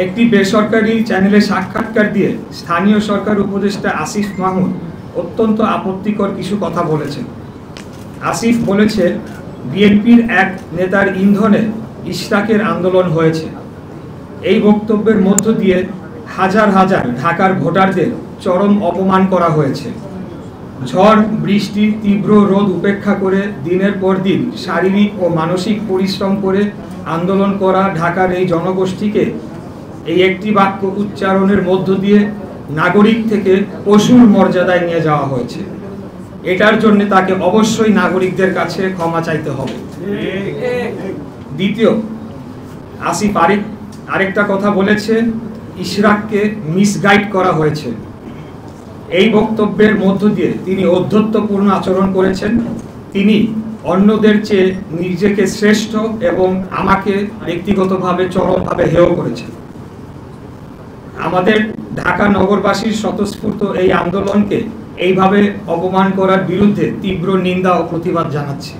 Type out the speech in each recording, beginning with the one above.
একটি বেসরকারি চ্যানেলে সাক্ষাৎকার দিয়ে স্থানীয় সরকার উপদেষ্টা আসিফ মাহমুদ অত্যন্ত আপত্তিকর কিছু কথা বলেছেন। আসিফ বলেছে, বিএনপির এক নেতার ইন্ধনে ইশরাকের আন্দোলন হয়েছে। এই বক্তব্যের মধ্য দিয়ে হাজার হাজার ঢাকার ভোটারদের চরম অপমান করা হয়েছে। ঝড় বৃষ্টি তীব্র রোদ উপেক্ষা করে দিনের পর দিন শারীরিক ও মানসিক পরিশ্রম করে আন্দোলন করা ঢাকার এই জনগোষ্ঠীকে এই একটি বাক্য উচ্চারণের মধ্য দিয়ে নাগরিক থেকে পশুর মর্যাদায় নিয়ে যাওয়া হয়েছে। এটার জন্য তাকে অবশ্যই নাগরিকদের কাছে ক্ষমা চাইতে হবে। দ্বিতীয়, আসিফ আরেকটা কথা বলেছে, ইশরাককে মিসগাইড করা হয়েছে। এই বক্তব্যের মধ্য দিয়ে তিনি ঔদ্ধত্যপূর্ণ আচরণ করেছেন। তিনি অন্যদের চেয়ে নিজেকে শ্রেষ্ঠ এবং আমাকে ব্যক্তিগতভাবে চরমভাবে হেয় করেছেন। আমাদের ঢাকা নগরবাসীর স্বতঃস্ফূর্ত এই আন্দোলনকে এইভাবে অপমান করার বিরুদ্ধে তীব্র নিন্দা ও প্রতিবাদ জানাচ্ছি।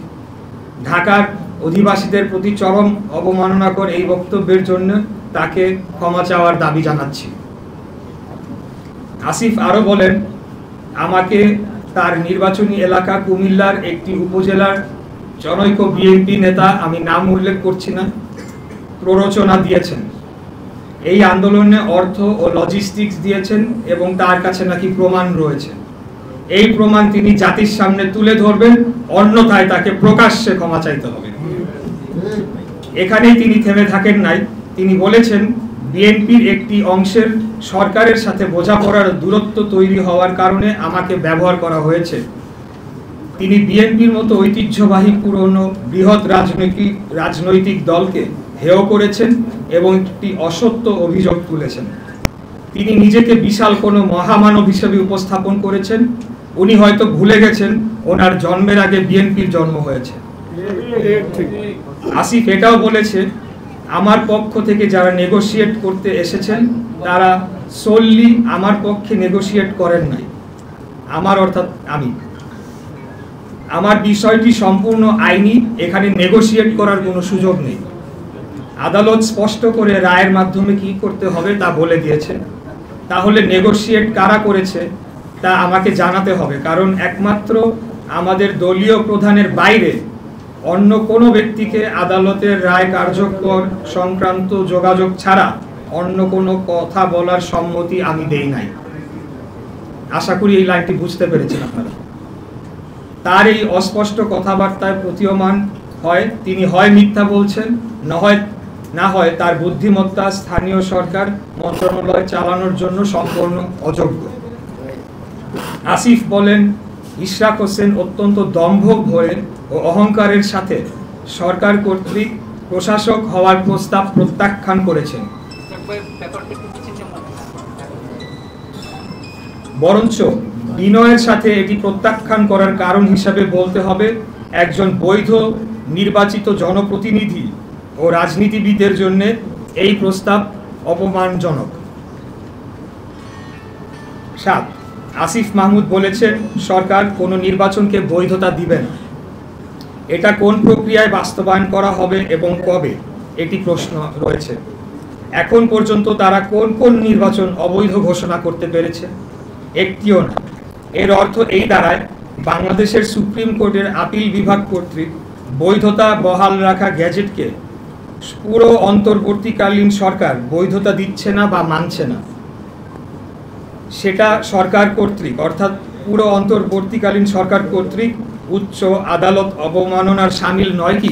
ঢাকার অধিবাসীদের প্রতি চরম অবমাননাকর এই বক্তব্যের জন্য তাকে ক্ষমা চাওয়ার দাবি জানাচ্ছি। আসিফ আরও বলেন, আমাকে তার নির্বাচনী এলাকা কুমিল্লার একটি উপজেলার জনৈক বিএনপি নেতা, আমি নাম উল্লেখ করছি না, প্ররোচনা দিয়েছেন। এই আন্দোলনে অর্থ ও লজিস্টিক্স দিয়েছেন এবং তার কাছে নাকি প্রমাণ রয়েছে। এই প্রমাণ তিনি জাতির সামনে তুলে ধরবেন, অন্যথায় তাকে প্রকাশ্যে ক্ষমা চাইতে হবে। এখানেই তিনি থেমে থাকেন নাই। তিনি বলেছেন, বিএনপির একটি অংশের সরকারের সাথে বোঝাপড়ার দূরত্ব তৈরি হওয়ার কারণে আমাকে ব্যবহার করা হয়েছে। তিনি বিএনপির মতো ঐতিহ্যবাহী পুরনো বৃহৎ রাজনৈতিক দলকে হেয় করেছেন এবং একটি অসত্য অভিযোগ তুলেছেন। তিনি নিজেকে বিশাল কোনো মহামানব হিসেবে উপস্থাপন করেছেন। উনি হয়তো ভুলে গেছেন ওনার জন্মের আগে বিএনপির জন্ম হয়েছে। আসিফ এটাও বলেছে, আমার পক্ষ থেকে যারা নেগোশিয়েট করতে এসেছেন তারা সোললি আমার পক্ষে নেগোশিয়েট করেন নাই। অর্থাৎ আমার বিষয়টি সম্পূর্ণ আইনি, এখানে নেগোশিয়েট করার কোনো সুযোগ নেই। আদালত স্পষ্ট করে রায়ের মাধ্যমে কি করতে হবে তা বলে দিয়েছে। তাহলে নেগোশিয়েট কারা করেছে তা আমাকে জানাতে হবে, কারণ একমাত্র আমাদের দলীয় প্রধানের বাইরে অন্য কোনো ব্যক্তিকে আদালতের রায় কার্যকর সংক্রান্ত যোগাযোগ ছাড়া অন্য কোনো কথা বলার সম্মতি আমি দেই নাই। আশা করি এই লাইনটি বুঝতে পেরেছেন আপনারা। তার এই অস্পষ্ট কথাবার্তায় প্রতীয়মান হয় তিনি হয় মিথ্যা বলছেন, না হয় তার বুদ্ধিমত্তা স্থানীয় সরকার মন্ত্রণালয় চালানোর জন্য সম্পূর্ণ অযোগ্য। আসিফ বলেন, ইশরাক হোসেন অত্যন্ত দম্ভ ভরে ও অহংকারের সাথে সরকার কর্তৃক প্রশাসক হওয়ার প্রস্তাব প্রত্যাখ্যান করেছেন। বরঞ্চ বিনয়ের সাথে এটি প্রত্যাখ্যান করার কারণ হিসাবে বলতে হবে, একজন বৈধ নির্বাচিত জনপ্রতিনিধি ও রাজনীতিবিদের জন্য এই প্রস্তাব অপমানজনক। 7, আসিফ মাহমুদ বলেছেন, সরকার কোনো নির্বাচনকে বৈধতা দিবে না। এটা কোন প্রক্রিয়ায় বাস্তবায়ন করা হবে এবং কবে, এটি প্রশ্ন রয়েছে। এখন পর্যন্ত তারা কোন কোন নির্বাচন অবৈধ ঘোষণা করতে পেরেছে? একটিও না। এর অর্থ এই দাঁড়ায়, বাংলাদেশের সুপ্রিম কোর্টের আপিল বিভাগ কর্তৃক বৈধতা বহাল রাখা গ্যাজেটকে পুরো অন্তর্বর্তীকালীন সরকার বৈধতা দিচ্ছে না বা মানছে না। সেটা সরকার কর্তৃক, অর্থাৎ পুরো অন্তর্বর্তীকালীন সরকার কর্তৃক উচ্চ আদালত অবমাননার শামিল নয় কি?